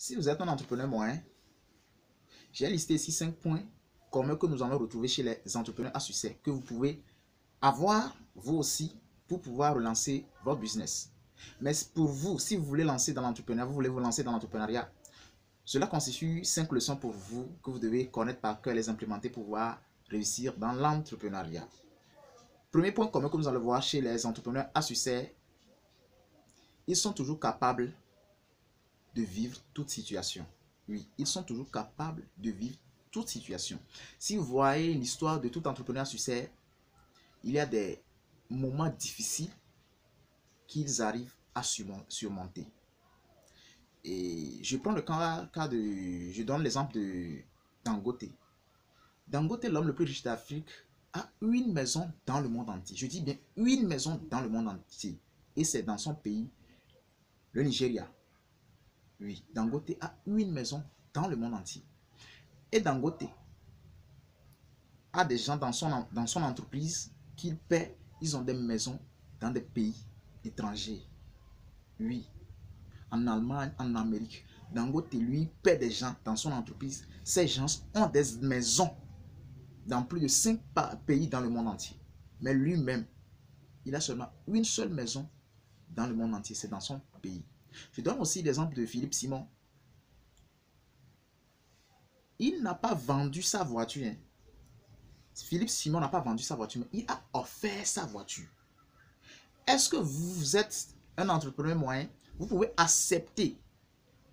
Si vous êtes un entrepreneur moyen, j'ai listé ici 5 points communs que nous allons retrouver chez les entrepreneurs à succès, que vous pouvez avoir vous aussi pour pouvoir relancer votre business. Mais pour vous, si vous voulez lancer dans l'entrepreneuriat, vous voulez vous lancer dans l'entrepreneuriat, cela constitue 5 leçons pour vous que vous devez connaître par cœur, les implémenter pour pouvoir réussir dans l'entrepreneuriat. Premier point commun que nous allons voir chez les entrepreneurs à succès, ils sont toujours capables de vivre toute situation. Oui, ils sont toujours capables de vivre toute situation. Si vous voyez l'histoire de tout entrepreneur à succès, il y a des moments difficiles qu'ils arrivent à surmonter. Et je prends le cas de... Je donne l'exemple de Dangote. Dangote, l'homme le plus riche d'Afrique, a une maison dans le monde entier. Je dis bien une maison dans le monde entier. Et c'est dans son pays, le Nigeria. Oui, Dangote a une maison dans le monde entier. Et Dangote a des gens dans son entreprise qu'il paie. Ils ont des maisons dans des pays étrangers. Oui, en Allemagne, en Amérique. Dangote, lui, paie des gens dans son entreprise. Ces gens ont des maisons dans plus de 5 pays dans le monde entier. Mais lui-même, il a seulement une seule maison dans le monde entier. C'est dans son pays. Je donne aussi l'exemple de Philippe Simon. Il n'a pas vendu sa voiture. Hein. Philippe Simon n'a pas vendu sa voiture, mais il a offert sa voiture. Est-ce que vous êtes un entrepreneur moyen? Vous pouvez accepter,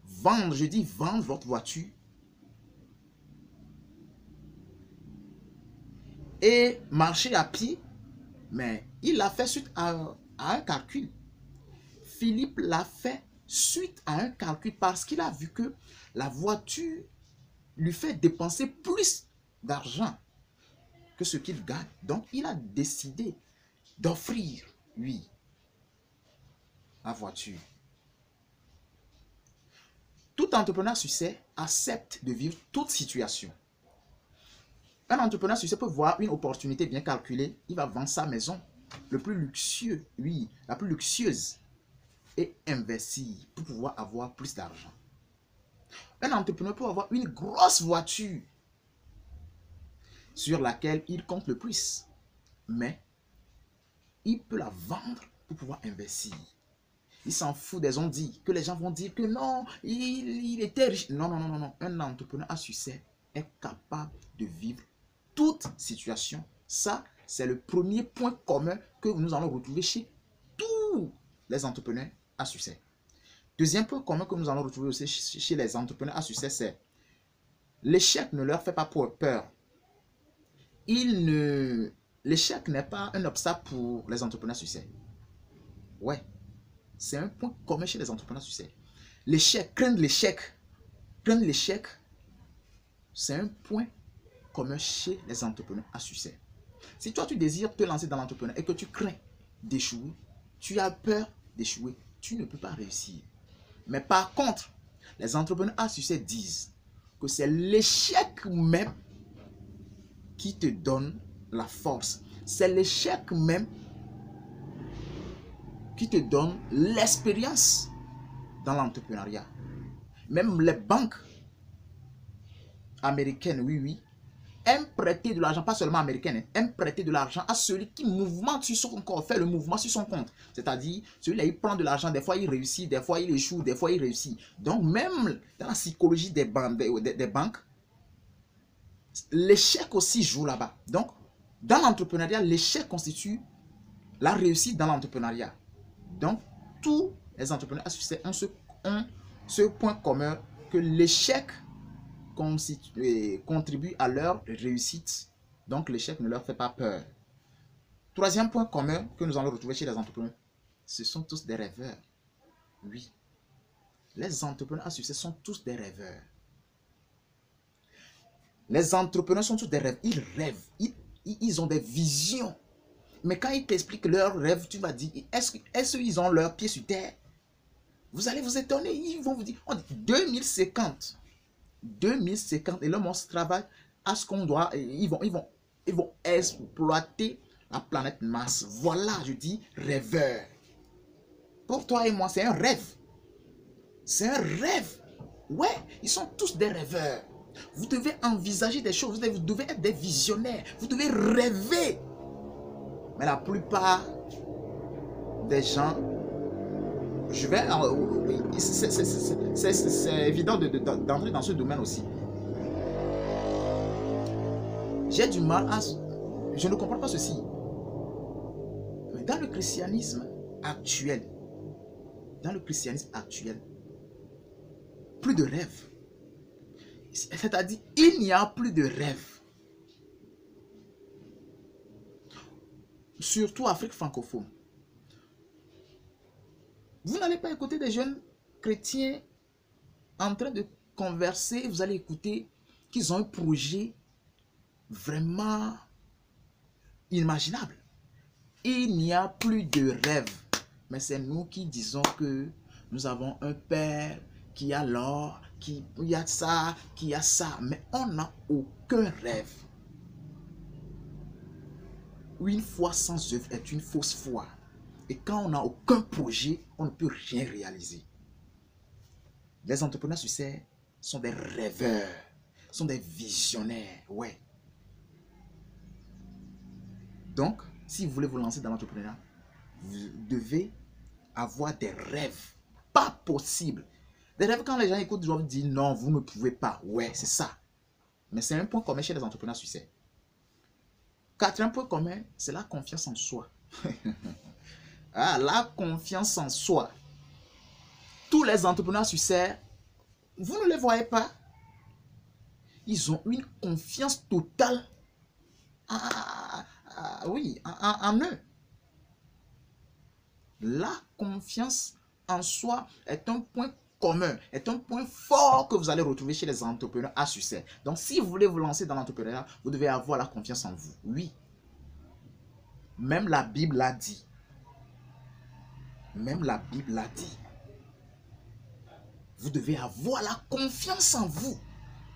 vendre, je dis vendre votre voiture et marcher à pied, mais il l'a fait suite à un calcul. Philippe l'a fait suite à un calcul parce qu'il a vu que la voiture lui fait dépenser plus d'argent que ce qu'il gagne. Donc, il a décidé d'offrir, lui, la voiture. Tout entrepreneur à succès accepte de vivre toute situation. Un entrepreneur à succès peut voir une opportunité bien calculée. Il va vendre sa maison, le plus luxueux, oui, la plus luxueuse, et investir pour pouvoir avoir plus d'argent. Un entrepreneur peut avoir une grosse voiture sur laquelle il compte le plus, mais il peut la vendre pour pouvoir investir. Il s'en fout des on-dit, que les gens vont dire que non, il était riche. Non, non, non, non, non. Un entrepreneur à succès est capable de vivre toute situation. Ça, c'est le premier point commun que nous allons retrouver chez tous les entrepreneurs à succès. Deuxième point commun que nous allons retrouver aussi chez les entrepreneurs à succès, c'est l'échec ne leur fait pas peur. L'échec n'est pas un obstacle pour les entrepreneurs à succès. Ouais, c'est un point commun chez les entrepreneurs à succès. L'échec, craindre l'échec, c'est un point commun chez les entrepreneurs à succès. Si toi tu désires te lancer dans l'entrepreneuriat et que tu crains d'échouer, tu as peur d'échouer, tu ne peux pas réussir. Mais par contre, les entrepreneurs à succès disent que c'est l'échec même qui te donne la force. C'est l'échec même qui te donne l'expérience dans l'entrepreneuriat. Même les banques américaines, oui, aiment prêter de l'argent, pas seulement américaines, aiment prêter de l'argent à celui qui mouvemente sur son compte, fait le mouvement sur son compte. C'est-à-dire, celui-là, il prend de l'argent, des fois il réussit, des fois il échoue, des fois il réussit. Donc, même dans la psychologie des banques, l'échec aussi joue là-bas. Donc, dans l'entrepreneuriat, l'échec constitue la réussite dans l'entrepreneuriat. Donc, tous les entrepreneurs à succès ont ce point commun que l'échec contribue à leur réussite. Donc, l'échec ne leur fait pas peur. Troisième point commun que nous allons retrouver chez les entrepreneurs, ce sont tous des rêveurs. Oui, les entrepreneurs à succès sont tous des rêveurs. Les entrepreneurs sont tous des rêves. Ils rêvent. Ils ont des visions. Mais quand ils t'expliquent leurs rêves, tu vas dire, est-ce qu'ils ont leurs pieds sur terre? Vous allez vous étonner. Ils vont vous dire, on dit 2050. 2050. Et le monde travaille à ce qu'on doit. Ils vont exploiter la planète Mars. Voilà, je dis rêveur. Pour toi et moi, c'est un rêve. C'est un rêve. Ouais, ils sont tous des rêveurs. Vous devez envisager des choses, vous devez être des visionnaires, vous devez rêver. Mais la plupart des gens, je vais, c'est évident d'entrer dans ce domaine aussi. J'ai du mal à, je ne comprends pas ceci. Mais dans le christianisme actuel, plus de rêve. C'est-à-dire, il n'y a plus de rêve. Surtout Afrique francophone. Vous n'allez pas écouter des jeunes chrétiens en train de converser. Vous allez écouter qu'ils ont un projet vraiment inimaginable. Il n'y a plus de rêve. Mais c'est nous qui disons que nous avons un père qui a l'or, qui a ça, qui a ça. Mais on n'a aucun rêve. Une foi sans œuvre est une fausse foi. Et quand on n'a aucun projet, on ne peut rien réaliser. Les entrepreneurs à succès sont des rêveurs, sont des visionnaires. Ouais. Donc, si vous voulez vous lancer dans l'entrepreneuriat, vous devez avoir des rêves. Pas possible. Des rêves, quand les gens écoutent, ils doivent dire non, vous ne pouvez pas. Ouais, c'est ça. Mais c'est un point commun chez les entrepreneurs à succès. Quatrième point commun, c'est la confiance en soi. Ah, la confiance en soi. Tous les entrepreneurs à succès, vous ne les voyez pas. Ils ont une confiance totale en eux. La confiance en soi est un point commun, est un point fort que vous allez retrouver chez les entrepreneurs à succès. Donc, si vous voulez vous lancer dans l'entrepreneuriat, vous devez avoir la confiance en vous. Oui. Même la Bible l'a dit. Même la Bible l'a dit. Vous devez avoir la confiance en vous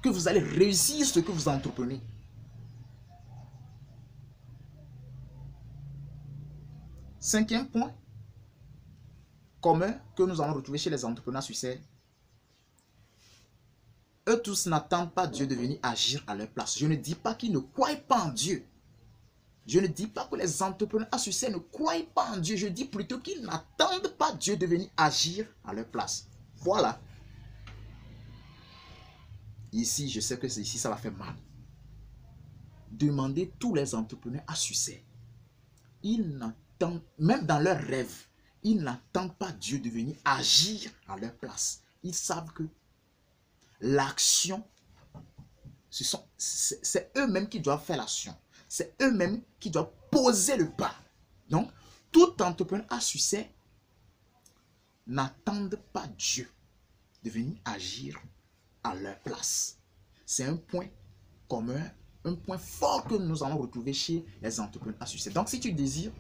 que vous allez réussir ce que vous entreprenez. Cinquième point commun que nous allons retrouver chez les entrepreneurs à succès. Eux tous n'attendent pas Dieu de venir agir à leur place. Je ne dis pas qu'ils ne croient pas en Dieu. Je ne dis pas que les entrepreneurs à succès ne croient pas en Dieu. Je dis plutôt qu'ils n'attendent pas Dieu de venir agir à leur place. Voilà. Ici, je sais que ici, ça va faire mal. Demandez tous les entrepreneurs à succès. Ils n'attendent, même dans leurs rêves, ils n'attendent pas Dieu de venir agir à leur place. Ils savent que l'action, c'est eux-mêmes qui doivent faire l'action. C'est eux-mêmes qui doivent poser le pas. Donc, tout entrepreneur à succès n'attendent pas Dieu de venir agir à leur place. C'est un point commun, un point fort que nous allons retrouver chez les entrepreneurs à succès. Donc, si tu désires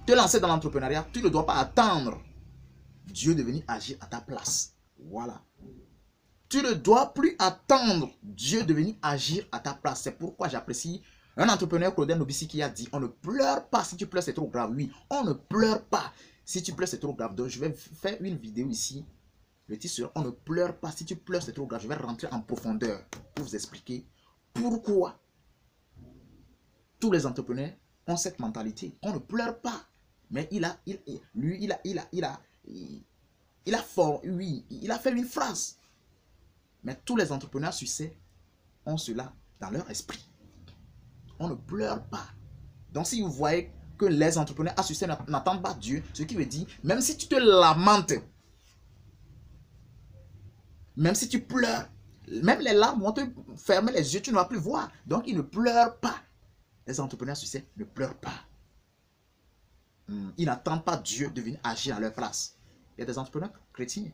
te lancer dans l'entrepreneuriat, tu ne dois pas attendre Dieu de venir agir à ta place. Voilà. Tu ne dois plus attendre Dieu de venir agir à ta place. C'est pourquoi j'apprécie un entrepreneur, Claudel Nobissi, qui a dit, on ne pleure pas. Si tu pleures, c'est trop grave. Oui, on ne pleure pas. Si tu pleures, c'est trop grave. Donc, je vais faire une vidéo ici. Le titre sera, on ne pleure pas. Si tu pleures, c'est trop grave. Je vais rentrer en profondeur pour vous expliquer pourquoi tous les entrepreneurs ont cette mentalité. On ne pleure pas. Mais il a fait une phrase. Mais tous les entrepreneurs à succès ont cela dans leur esprit. On ne pleure pas. Donc si vous voyez que les entrepreneurs à succès n'attendent pas Dieu, ce qui veut dire, même si tu te lamentes, même si tu pleures, même les larmes vont te fermer les yeux, tu ne vas plus voir. Donc ils ne pleurent pas. Les entrepreneurs à succès ne pleurent pas. Ils n'attendent pas Dieu de venir agir à leur place. Il y a des entrepreneurs chrétiens.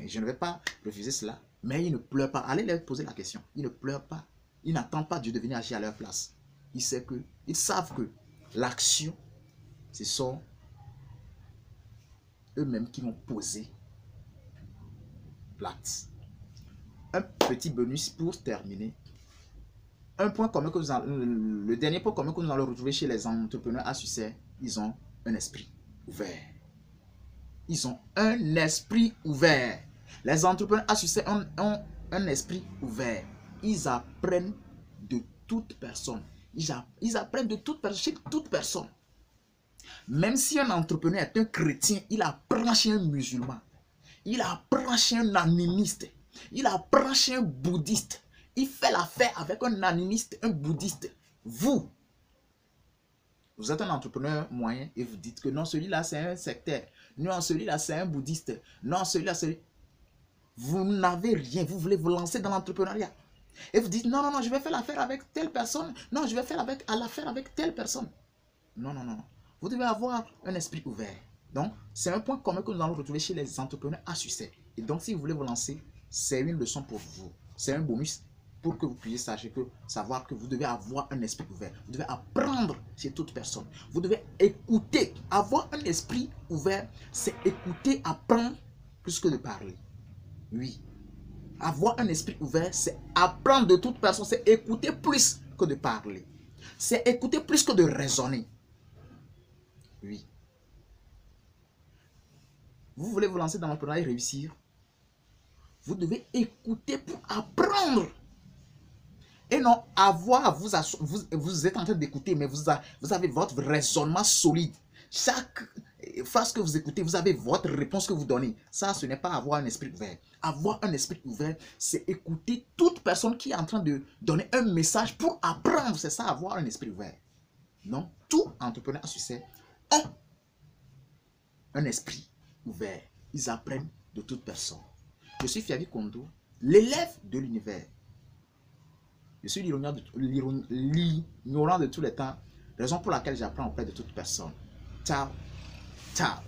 Je ne vais pas refuser cela. Mais ils ne pleurent pas. Allez leur poser la question. Ils ne pleurent pas. Ils n'attendent pas Dieu de venir agir à leur place. Ils savent que l'action, ce sont eux-mêmes qui vont poser l'acte. Un petit bonus pour terminer. Un point commun que le dernier point commun que nous allons retrouver chez les entrepreneurs à succès, ils ont un esprit ouvert. Ils ont un esprit ouvert. Les entrepreneurs à succès ont un esprit ouvert. Ils apprennent de toute personne. Ils apprennent de toute personne, chez toute personne. Même si un entrepreneur est un chrétien, il apprend chez un musulman. Il apprend chez un animiste. Il apprend chez un bouddhiste. Il fait l'affaire avec un animiste, un bouddhiste. Vous êtes un entrepreneur moyen et vous dites que non, celui-là c'est un sectaire. Non, celui-là c'est un bouddhiste. Non, celui-là c'est... Vous n'avez rien. Vous voulez vous lancer dans l'entrepreneuriat. Et vous dites non, non, non, je vais faire l'affaire avec telle personne. Non, je vais faire l'affaire avec telle personne. Non, non, non. Vous devez avoir un esprit ouvert. Donc, c'est un point commun que nous allons retrouver chez les entrepreneurs à succès. Et donc, si vous voulez vous lancer, c'est une leçon pour vous. C'est un bonus pour que vous puissiez savoir que vous devez avoir un esprit ouvert. Vous devez apprendre chez toute personne. Vous devez écouter. Avoir un esprit ouvert, c'est écouter, apprendre plus que de parler. Oui. Avoir un esprit ouvert, c'est apprendre de toute personne. C'est écouter plus que de parler. C'est écouter plus que de raisonner. Oui. Vous voulez vous lancer dans l'entrepreneuriat et réussir? Vous devez écouter pour apprendre. Et non avoir, vous êtes en train d'écouter, mais vous avez votre raisonnement solide. Chaque phrase que vous écoutez, vous avez votre réponse que vous donnez. Ça, ce n'est pas avoir un esprit ouvert. Avoir un esprit ouvert, c'est écouter toute personne qui est en train de donner un message pour apprendre. C'est ça, avoir un esprit ouvert. Non, tout entrepreneur à succès a un esprit ouvert. Ils apprennent de toute personne. Je suis Fiavi Kondo, l'élève de l'univers. Je suis l'ignorant de tous les temps, raison pour laquelle j'apprends auprès de toute personne. Ciao, ciao.